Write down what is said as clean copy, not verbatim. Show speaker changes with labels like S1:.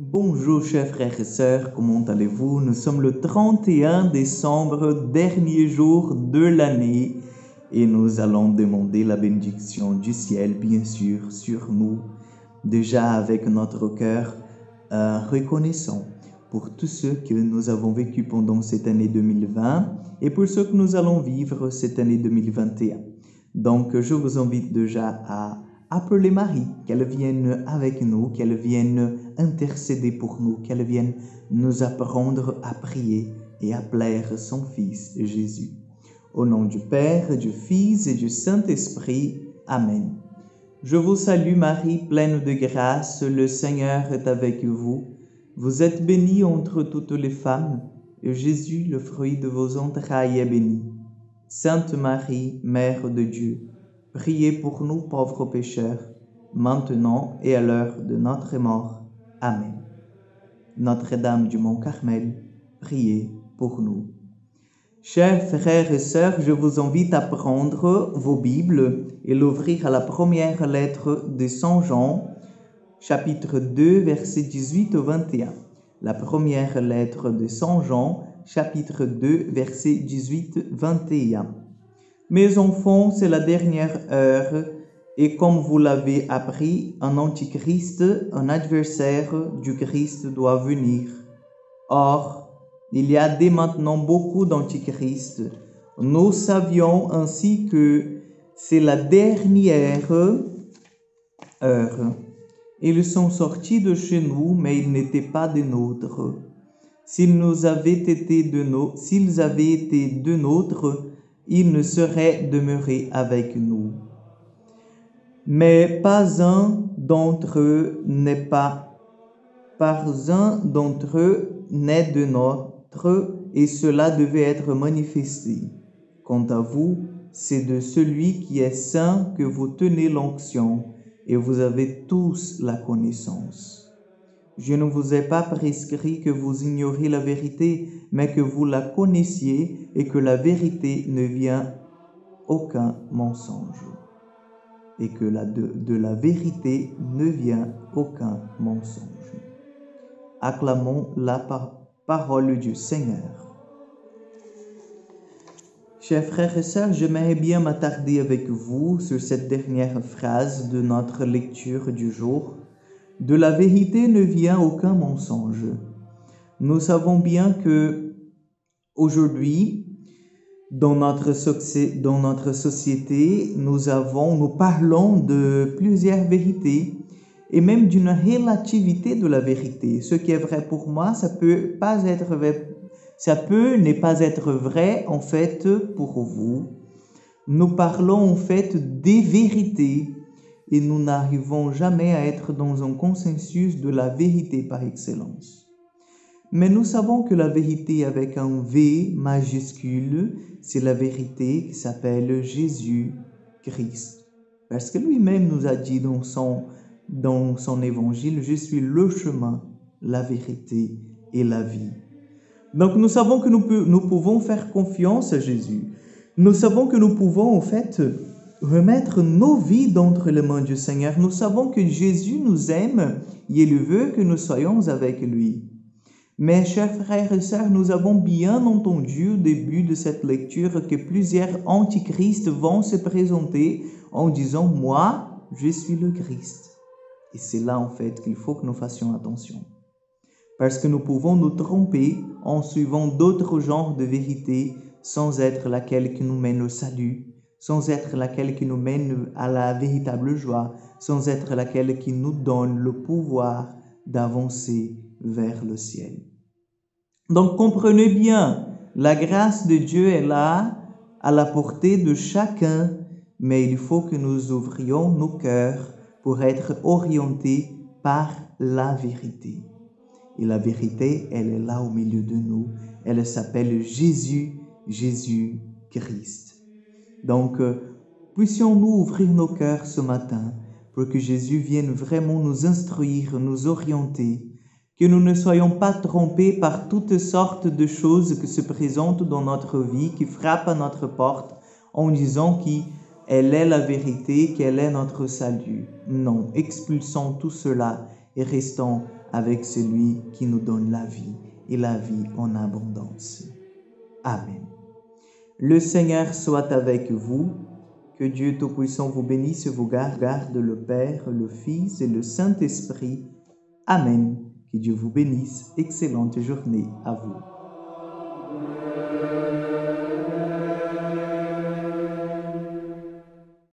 S1: Bonjour chers frères et sœurs, comment allez-vous? Nous sommes le 31 décembre, dernier jour de l'année, et nous allons demander la bénédiction du ciel, bien sûr, sur nous, déjà avec notre cœur reconnaissant pour tous ceux que nous avons vécu pendant cette année 2020 et pour ceux que nous allons vivre cette année 2021. Donc, je vous invite déjà à appeler Marie, qu'elle vienne avec nous, qu'elle vienne intercéder pour nous, qu'elle vienne nous apprendre à prier et à plaire son Fils Jésus. Au nom du Père, du Fils et du Saint-Esprit. Amen. Je vous salue Marie, pleine de grâce, le Seigneur est avec vous. Vous êtes bénie entre toutes les femmes, et Jésus, le fruit de vos entrailles, est béni. Sainte Marie, Mère de Dieu, priez pour nous pauvres pécheurs, maintenant et à l'heure de notre mort. Amen. Notre-Dame du Mont Carmel, priez pour nous. Chers frères et sœurs, je vous invite à prendre vos Bibles et l'ouvrir à la première lettre de Saint Jean, chapitre 2, versets 18 au 21. La première lettre de Saint Jean, chapitre 2, versets 18-21. Mes enfants, c'est la dernière heure, et comme vous l'avez appris, un antichrist, un adversaire du Christ doit venir. Or, il y a dès maintenant beaucoup d'antichrists. Nous savions ainsi que c'est la dernière heure. Ils sont sortis de chez nous, mais ils n'étaient pas des nôtres. S'ils avaient été de nôtres, ils ne seraient demeurés avec nous. Mais pas un d'entre eux n'est de notre, et cela devait être manifesté. Quant à vous, c'est de celui qui est saint que vous tenez l'onction, et vous avez tous la connaissance. Je ne vous ai pas prescrit que vous ignoriez la vérité, mais que vous la connaissiez, et que la vérité ne vient aucun mensonge. Et que de la vérité ne vient aucun mensonge. Acclamons la parole du Seigneur. Chers frères et sœurs, j'aimerais bien m'attarder avec vous sur cette dernière phrase de notre lecture du jour. De la vérité ne vient aucun mensonge. Nous savons bien que aujourd'hui, dans notre société, nous parlons de plusieurs vérités et même d'une relativité de la vérité. Ce qui est vrai pour moi, ça peut ne pas être vrai en fait pour vous. Nous parlons en fait des vérités et nous n'arrivons jamais à être dans un consensus de la vérité par excellence. Mais nous savons que la vérité avec un V majuscule, c'est la vérité qui s'appelle Jésus-Christ. Parce que lui-même nous a dit dans son évangile, je suis le chemin, la vérité et la vie. Donc nous savons que nous pouvons faire confiance à Jésus. Nous savons que nous pouvons en fait remettre nos vies d'entre les mains du Seigneur. Nous savons que Jésus nous aime et il veut que nous soyons avec lui. Mais chers frères et sœurs, nous avons bien entendu au début de cette lecture que plusieurs antichrists vont se présenter en disant « Moi, je suis le Christ ». Et c'est là en fait qu'il faut que nous fassions attention. Parce que nous pouvons nous tromper en suivant d'autres genres de vérités sans être laquelle qui nous mène au salut, sans être laquelle qui nous mène à la véritable joie, sans être laquelle qui nous donne le pouvoir d'avancer vers le ciel. Donc comprenez bien, la grâce de Dieu est là, à la portée de chacun, mais il faut que nous ouvrions nos cœurs pour être orientés par la vérité. Et la vérité, elle est là au milieu de nous. Elle s'appelle Jésus, Jésus-Christ. Donc, puissions-nous ouvrir nos cœurs ce matin pour que Jésus vienne vraiment nous instruire, nous orienter, que nous ne soyons pas trompés par toutes sortes de choses qui se présentent dans notre vie, qui frappent à notre porte en disant qu'elle est la vérité, qu'elle est notre salut. Non, expulsons tout cela et restons avec celui qui nous donne la vie et la vie en abondance. Amen. Le Seigneur soit avec vous. Que Dieu Tout-Puissant vous bénisse et vous garde, le Père, le Fils et le Saint-Esprit. Amen. Que Dieu vous bénisse. Excellente journée à vous.